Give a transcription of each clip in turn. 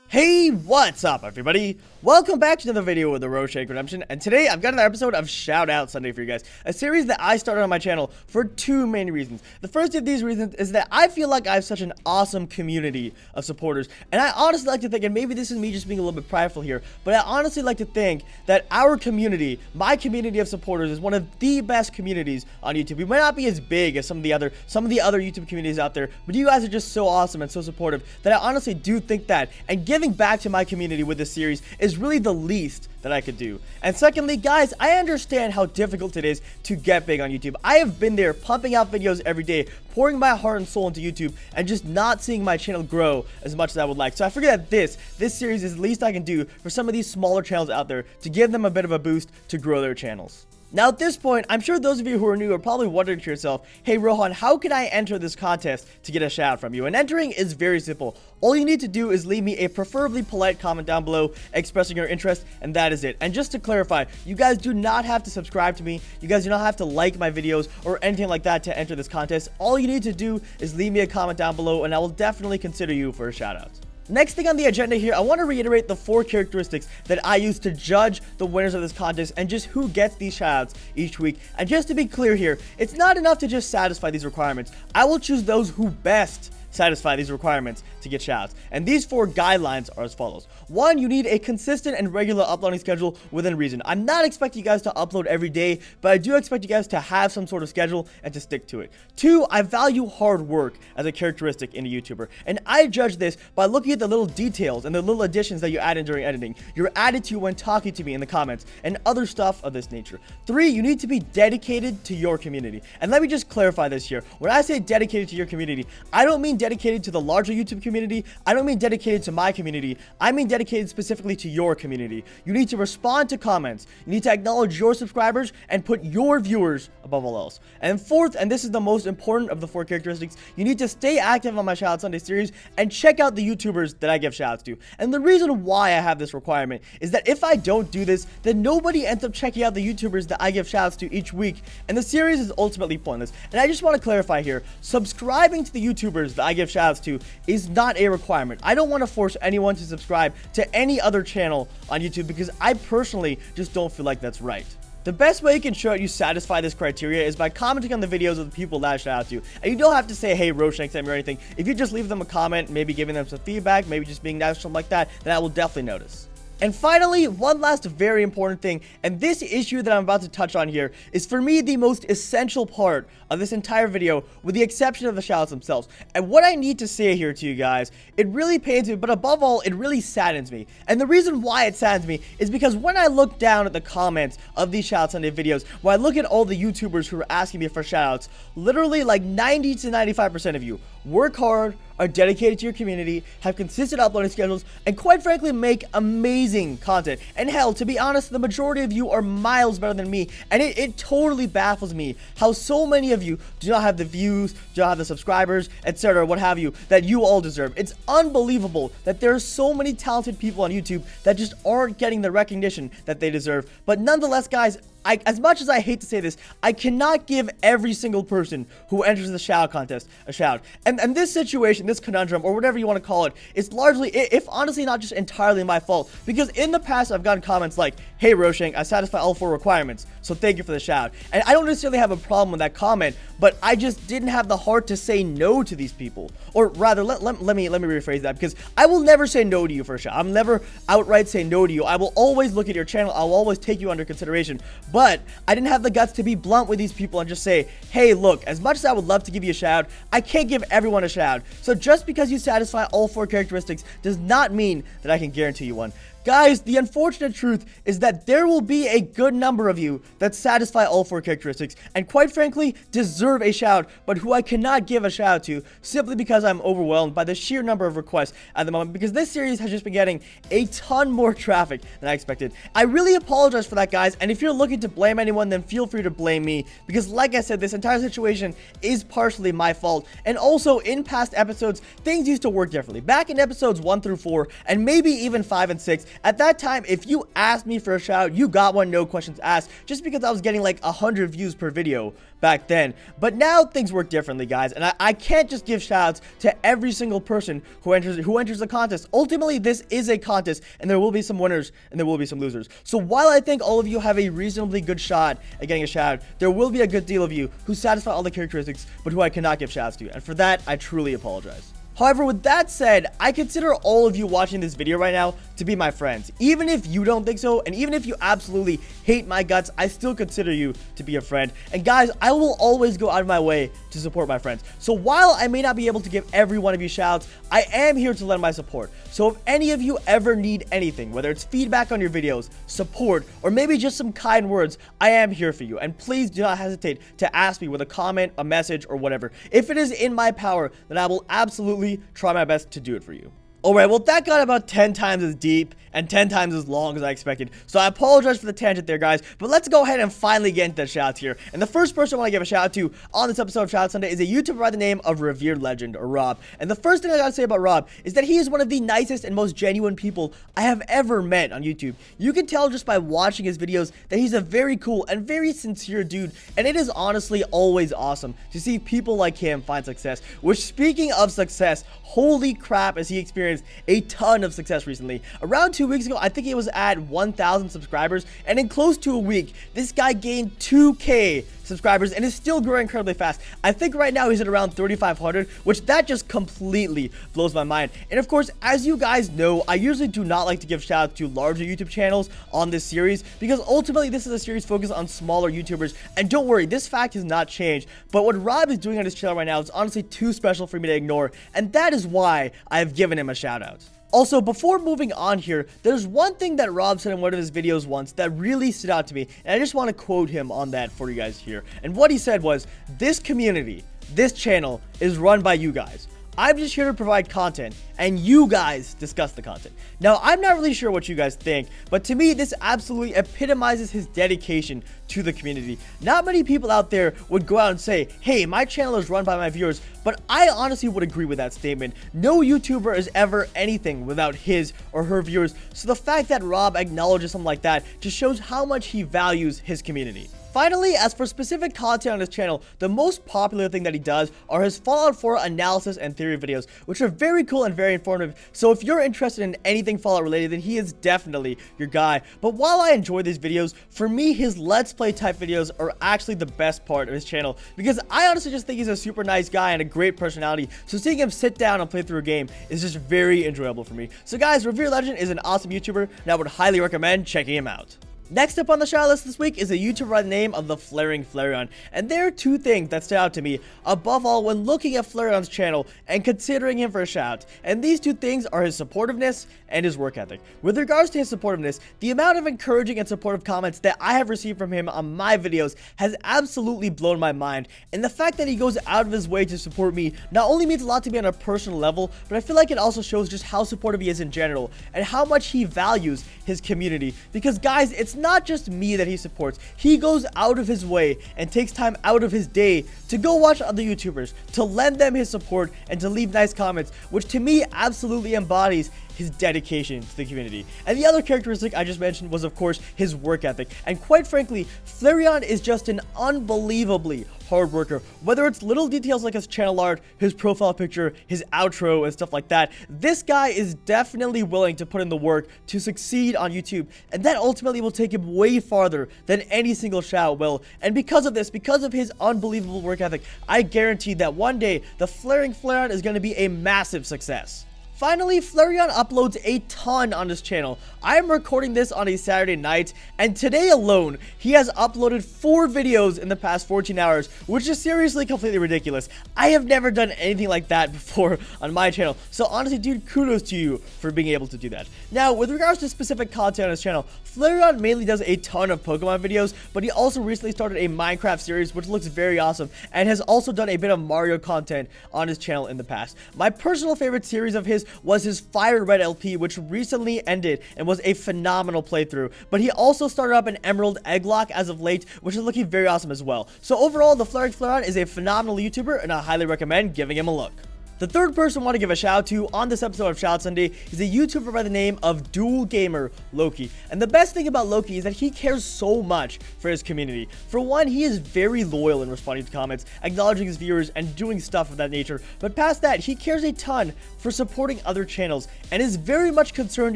Hey, what's up everybody? Welcome back to another video with the Shoutout Redemption, and today I've got another episode of Shoutout Sunday for you guys, a series that I started on my channel for two main reasons. The first of these reasons is that I feel like I have such an awesome community of supporters, and I honestly like to think, and maybe this is me just being a little bit prideful here, but I honestly like to think that our community, my community of supporters, is one of the best communities on YouTube. We might not be as big as some of the other YouTube communities out there, but you guys are just so awesome and so supportive that I honestly do think that, and giving back to my community with this series is really the least that I could do. And secondly, guys, I understand how difficult it is to get big on YouTube. I have been there pumping out videos every day, pouring my heart and soul into YouTube, and just not seeing my channel grow as much as I would like. So I figured that this series is the least I can do for some of these smaller channels out there to give them a bit of a boost to grow their channels. Now at this point, I'm sure those of you who are new are probably wondering to yourself, hey Rohan, how can I enter this contest to get a shout out from you? And entering is very simple. All you need to do is leave me a preferably polite comment down below expressing your interest, and that is it. And just to clarify, you guys do not have to subscribe to me, you guys do not have to like my videos or anything like that to enter this contest. All you need to do is leave me a comment down below and I will definitely consider you for a shout out. Next thing on the agenda here, I want to reiterate the 4 characteristics that I use to judge the winners of this contest and just who gets these shoutouts each week. And just to be clear here, it's not enough to just satisfy these requirements. I will choose those who best satisfy these requirements to get shoutouts. And these 4 guidelines are as follows. 1, you need a consistent and regular uploading schedule within reason. I'm not expecting you guys to upload every day, but I do expect you guys to have some sort of schedule and to stick to it. 2, I value hard work as a characteristic in a YouTuber, and I judge this by looking at the little details and the little additions that you add in during editing, your attitude when talking to me in the comments, and other stuff of this nature. 3, you need to be dedicated to your community. And let me just clarify this here. When I say dedicated to your community, I don't mean dedicated to the larger YouTube community. I don't mean dedicated to my community. I mean dedicated specifically to your community. You need to respond to comments. You need to acknowledge your subscribers and put your viewers above all else. And 4th, and this is the most important of the 4 characteristics, you need to stay active on my Shoutout Sunday series and check out the YouTubers that I give shoutouts to. And the reason why I have this requirement is that if I don't do this, then nobody ends up checking out the YouTubers that I give shoutouts to each week, and the series is ultimately pointless. And I just want to clarify here, subscribing to the YouTubers that I give shoutouts to is not a requirement. I don't want to force anyone to subscribe to any other channel on YouTube because I personally just don't feel like that's right. The best way you can show you satisfy this criteria is by commenting on the videos of the people that I shout out to. And you don't have to say, hey, Roshank sent me or anything. If you just leave them a comment, maybe giving them some feedback, maybe just being nice or something like that, then I will definitely notice. And finally, one last very important thing, and this issue that I'm about to touch on here is for me the most essential part of this entire video, with the exception of the shoutouts themselves. And what I need to say here to you guys, it really pains me, but above all, it really saddens me. And the reason why it saddens me is because when I look down at the comments of these Shoutout Sunday videos, when I look at all the YouTubers who are asking me for shoutouts, literally like 90 to 95% of you work hard, are dedicated to your community, have consistent uploading schedules, and quite frankly make amazing content. And hell, to be honest, the majority of you are miles better than me, and it totally baffles me how so many of you do not have the views, do not have the subscribers, etc., what have you, that you all deserve. It's unbelievable that there are so many talented people on YouTube that just aren't getting the recognition that they deserve. But nonetheless, guys, as much as I hate to say this, I cannot give every single person who enters the shout contest a shout. And this situation, this conundrum, or whatever you want to call it, is largely, if honestly not just entirely my fault. Because in the past, I've gotten comments like, hey Roshank, I satisfy all 4 requirements, so thank you for the shout. And I don't necessarily have a problem with that comment, but I just didn't have the heart to say no to these people. Or rather, let me rephrase that, because I will never say no to you for a shout. I'll never outright say no to you. I will always look at your channel. I'll always take you under consideration. But I didn't have the guts to be blunt with these people and just say, hey, look, as much as I would love to give you a shout, I can't give everyone a shout. So just because you satisfy all 4 characteristics does not mean that I can guarantee you one. Guys, the unfortunate truth is that there will be a good number of you that satisfy all 4 characteristics and quite frankly deserve a shout, but who I cannot give a shout to simply because I'm overwhelmed by the sheer number of requests at the moment, because this series has just been getting a ton more traffic than I expected. I really apologize for that, guys, and if you're looking to blame anyone, then feel free to blame me, because like I said, this entire situation is partially my fault. And also, in past episodes, things used to work differently. Back in episodes 1 through 4 and maybe even 5 and 6, at that time, if you asked me for a shout out, you got one, no questions asked, just because I was getting like 100 views per video back then. But now things work differently, guys, and I can't just give shoutouts to every single person who enters the contest. Ultimately, this is a contest, and there will be some winners and there will be some losers. So while I think all of you have a reasonably good shot at getting a shout out, there will be a good deal of you who satisfy all the characteristics, but who I cannot give shoutouts to, and for that, I truly apologize. However, with that said, I consider all of you watching this video right now to be my friends. Even if you don't think so, and even if you absolutely hate my guts, I still consider you to be a friend. And guys, I will always go out of my way to support my friends. So while I may not be able to give every one of you shoutouts, I am here to lend my support. So if any of you ever need anything, whether it's feedback on your videos, support, or maybe just some kind words, I am here for you. And please do not hesitate to ask me with a comment, a message, or whatever. If it is in my power, then I will absolutely try my best to do it for you. Alright, well, that got about 10 times as deep and 10 times as long as I expected, so I apologize for the tangent there, guys, but let's go ahead and finally get into the shoutouts here. And the first person I want to give a shout out to on this episode of Shoutout Sunday is a YouTuber by the name of Revered Legend, or Rob. And the first thing I gotta say about Rob is that he is one of the nicest and most genuine people I have ever met on YouTube. You can tell just by watching his videos that he's a very cool and very sincere dude, and it is honestly always awesome to see people like him find success. Which, speaking of success, holy crap, has he experienced a ton of success recently. Around 2 weeks ago, I think he was at 1,000 subscribers, and in close to a week, this guy gained 2K subscribers and is still growing incredibly fast. I think right now he's at around 3,500, which that just completely blows my mind. And of course, as you guys know, I usually do not like to give shoutouts to larger YouTube channels on this series, because ultimately this is a series focused on smaller YouTubers, and don't worry, this fact has not changed. But what Rob is doing on his channel right now is honestly too special for me to ignore, and that is why I have given him a shout out. Also, before moving on here, there's one thing that Rob said in one of his videos once that really stood out to me, and I just want to quote him on that for you guys here. And what he said was, "This community, this channel, is run by you guys. I'm just here to provide content, and you guys discuss the content." Now, I'm not really sure what you guys think, but to me, this absolutely epitomizes his dedication to the community. Not many people out there would go out and say, "Hey, my channel is run by my viewers," but I honestly would agree with that statement. No YouTuber is ever anything without his or her viewers, so the fact that Rob acknowledges something like that just shows how much he values his community. Finally, as for specific content on his channel, the most popular thing that he does are his Fallout 4 analysis and theory videos, which are very cool and very informative. So if you're interested in anything Fallout related, then he is definitely your guy. But while I enjoy these videos, for me, his Let's Play type videos are actually the best part of his channel, because I honestly just think he's a super nice guy and a great personality. So seeing him sit down and play through a game is just very enjoyable for me. So guys, Revered Legend is an awesome YouTuber, and I would highly recommend checking him out. Next up on the shout list this week is a YouTuber by the name of the Flaring Flareon, and there are two things that stood out to me above all when looking at Flareon's channel and considering him for a shout, and these two things are his supportiveness and his work ethic. With regards to his supportiveness, the amount of encouraging and supportive comments that I have received from him on my videos has absolutely blown my mind, and the fact that he goes out of his way to support me not only means a lot to me on a personal level, but I feel like it also shows just how supportive he is in general and how much he values his community. Because guys, it's not just me that he supports. He goes out of his way and takes time out of his day to go watch other YouTubers, to lend them his support, and to leave nice comments, which to me absolutely embodies his dedication to the community. And the other characteristic I just mentioned was, of course, his work ethic. And quite frankly, Flareon is just an unbelievably hard worker. Whether it's little details like his channel art, his profile picture, his outro, and stuff like that, this guy is definitely willing to put in the work to succeed on YouTube, and that ultimately will take him way farther than any single shout will. And because of this, because of his unbelievable work ethic, I guarantee that one day the Flaring Flareon is going to be a massive success. Finally, Flareon uploads a ton on his channel. I am recording this on a Saturday night, and today alone, he has uploaded 4 videos in the past 14 hours, which is seriously completely ridiculous. I have never done anything like that before on my channel, so honestly, dude, kudos to you for being able to do that. Now, with regards to specific content on his channel, Flareon mainly does a ton of Pokemon videos, but he also recently started a Minecraft series, which looks very awesome, and has also done a bit of Mario content on his channel in the past. My personal favorite series of his was his Fire Red LP, which recently ended and was a phenomenal playthrough, but he also started up an Emerald Egglock as of late, which is looking very awesome as well. So overall, the Flaring Flareon is a phenomenal YouTuber, and I highly recommend giving him a look. The third person I want to give a shout out to on this episode of Shoutout Sunday is a YouTuber by the name of Dual Gamer Lowkey. And the best thing about Lowkey is that he cares so much for his community. For one, he is very loyal in responding to comments, acknowledging his viewers, and doing stuff of that nature. But past that, he cares a ton for supporting other channels and is very much concerned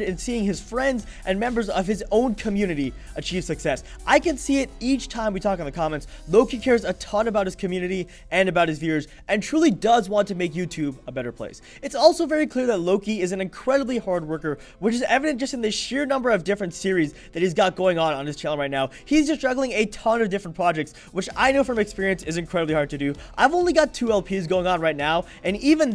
in seeing his friends and members of his own community achieve success. I can see it each time we talk in the comments. Lowkey cares a ton about his community and about his viewers and truly does want to make YouTube a better place. It's also very clear that Lowkey is an incredibly hard worker, which is evident just in the sheer number of different series that he's got going on his channel right now. He's just juggling a ton of different projects, which I know from experience is incredibly hard to do. I've only got 2 LPs going on right now, and even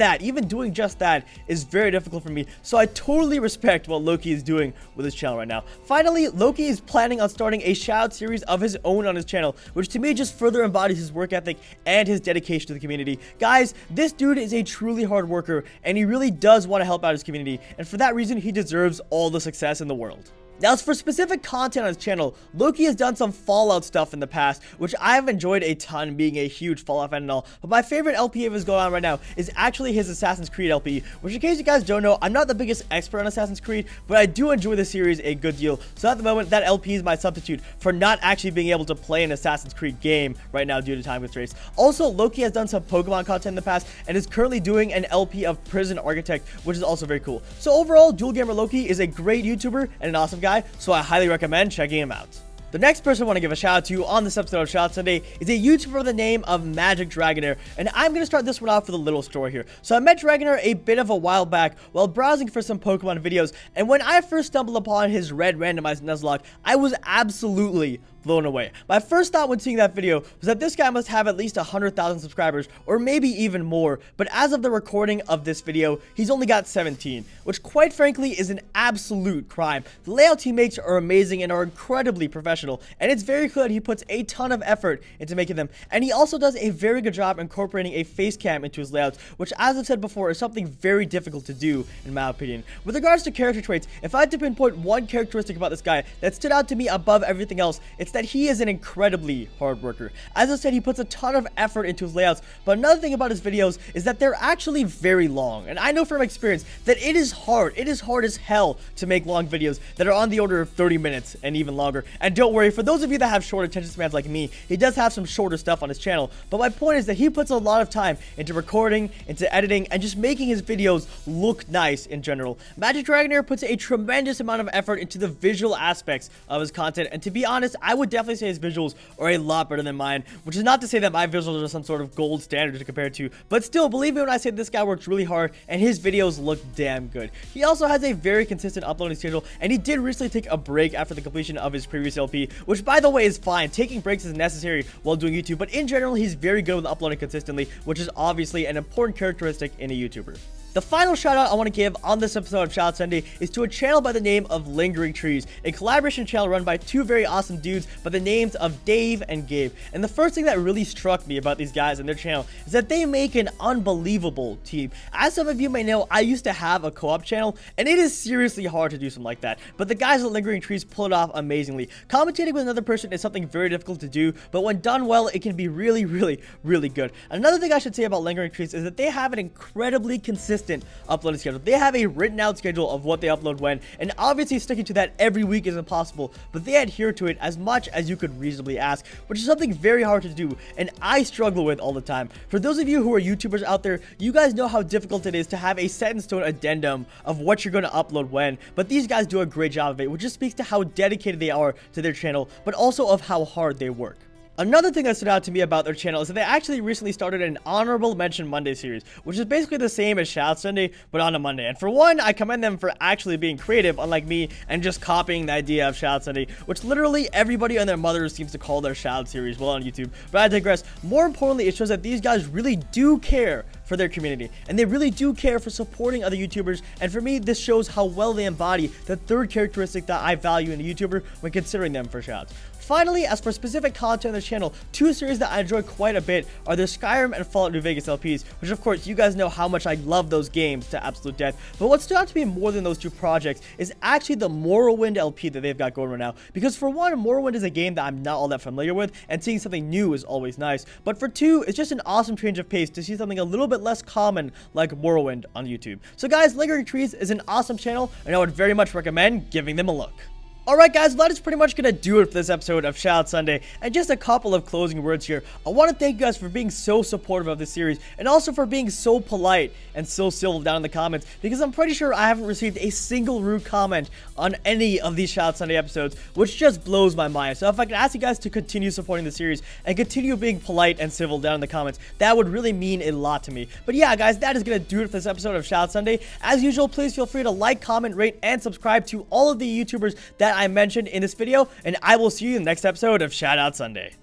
doing just that is very difficult for me, so I totally respect what Lowkey is doing with his channel right now. Finally, Lowkey is planning on starting a shoutout series of his own on his channel, which to me just further embodies his work ethic and his dedication to the community. Guys, this dude is a truly hard worker, and he really does want to help out his community, and for that reason, he deserves all the success in the world. Now, as for specific content on his channel, Lowkey has done some Fallout stuff in the past, which I have enjoyed a ton, being a huge Fallout fan and all. But my favorite LP of his going on right now is actually his Assassin's Creed LP, which in case you guys don't know, I'm not the biggest expert on Assassin's Creed, but I do enjoy the series a good deal. So at the moment, that LP is my substitute for not actually being able to play an Assassin's Creed game right now due to time constraints. Also, Lowkey has done some Pokemon content in the past and is currently doing an LP of Prison Architect, which is also very cool. So overall, Dual Gamer Lowkey is a great YouTuber and an awesome guy, so I highly recommend checking him out. The next person I want to give a shout out to on this episode of Shoutout Sunday is a YouTuber by the name of Magic Dragonair, and I'm going to start this one off with a little story here. So I met Dragonair a bit of a while back while browsing for some Pokemon videos, and when I first stumbled upon his red randomized Nuzlocke, I was absolutely blown away. My first thought when seeing that video was that this guy must have at least 100,000 subscribers or maybe even more, but as of the recording of this video, he's only got 17, which quite frankly is an absolute crime. The layouts he makes are amazing and are incredibly professional, and it's very clear that he puts a ton of effort into making them, and he also does a very good job incorporating a face cam into his layouts, which as I've said before is something very difficult to do in my opinion. With regards to character traits, if I had to pinpoint one characteristic about this guy that stood out to me above everything else, it's that he is an incredibly hard worker. As I said, he puts a ton of effort into his layouts, but another thing about his videos is that they're actually very long, and I know from experience that it is hard as hell to make long videos that are on the order of 30 minutes and even longer. And don't worry, for those of you that have short attention spans like me, he does have some shorter stuff on his channel, but my point is that he puts a lot of time into recording, into editing, and just making his videos look nice in general. Magic Dragonair puts a tremendous amount of effort into the visual aspects of his content, and to be honest, I would definitely say his visuals are a lot better than mine, which is not to say that my visuals are some sort of gold standard to compare to, but still, believe me when I say this guy works really hard and his videos look damn good. He also has a very consistent uploading schedule, and he did recently take a break after the completion of his previous LP, which by the way is fine. Taking breaks is necessary while doing YouTube, but in general, he's very good with uploading consistently, which is obviously an important characteristic in a YouTuber. The final shout out I want to give on this episode of Shoutout Sunday is to a channel by the name of Lingering Trees, a collaboration channel run by 2 very awesome dudes by the names of Dave and Gabe. And the first thing that really struck me about these guys and their channel is that they make an unbelievable team. As some of you may know, I used to have a co-op channel, and it is seriously hard to do something like that, but the guys at Lingering Trees pull it off amazingly. Commentating with another person is something very difficult to do, but when done well, it can be really good. Another thing I should say about Lingering Trees is that they have an incredibly consistent uploading schedule. They have a written out schedule of what they upload when, and obviously sticking to that every week is impossible, but they adhere to it as much as you could reasonably ask, which is something very hard to do, and I struggle with all the time. For those of you who are YouTubers out there, you guys know how difficult it is to have a set in stone addendum of what you're going to upload when, but these guys do a great job of it, which just speaks to how dedicated they are to their channel, but also of how hard they work. Another thing that stood out to me about their channel is that they actually recently started an Honorable Mention Monday series, which is basically the same as Shoutout Sunday, but on a Monday. And for one, I commend them for actually being creative, unlike me, and just copying the idea of Shoutout Sunday, which literally everybody and their mothers seems to call their Shoutout series while on YouTube. But I digress. More importantly, it shows that these guys really do care for their community, and they really do care for supporting other YouTubers, and for me, this shows how well they embody the third characteristic that I value in a YouTuber when considering them for shoutouts. Finally, as for specific content on the channel, 2 series that I enjoy quite a bit are the Skyrim and Fallout New Vegas LPs, which of course you guys know how much I love those games to absolute death. But what stood out to me more than those 2 projects is actually the Morrowind LP that they've got going right now. Because for one, Morrowind is a game that I'm not all that familiar with, and seeing something new is always nice. But for 2, it's just an awesome change of pace to see something a little bit bit less common like Morrowind on YouTube. So guys, Lingering Trees is an awesome channel, and I would very much recommend giving them a look. Alright guys, that is pretty much going to do it for this episode of Shoutout Sunday, and just a couple of closing words here. I want to thank you guys for being so supportive of this series, and also for being so polite and so civil down in the comments, because I'm pretty sure I haven't received a single rude comment on any of these Shoutout Sunday episodes, which just blows my mind. So if I could ask you guys to continue supporting the series, and continue being polite and civil down in the comments, that would really mean a lot to me. But yeah guys, that is going to do it for this episode of Shoutout Sunday. As usual, please feel free to like, comment, rate, and subscribe to all of the YouTubers that I mentioned in this video, and I will see you in the next episode of Shoutout Sunday.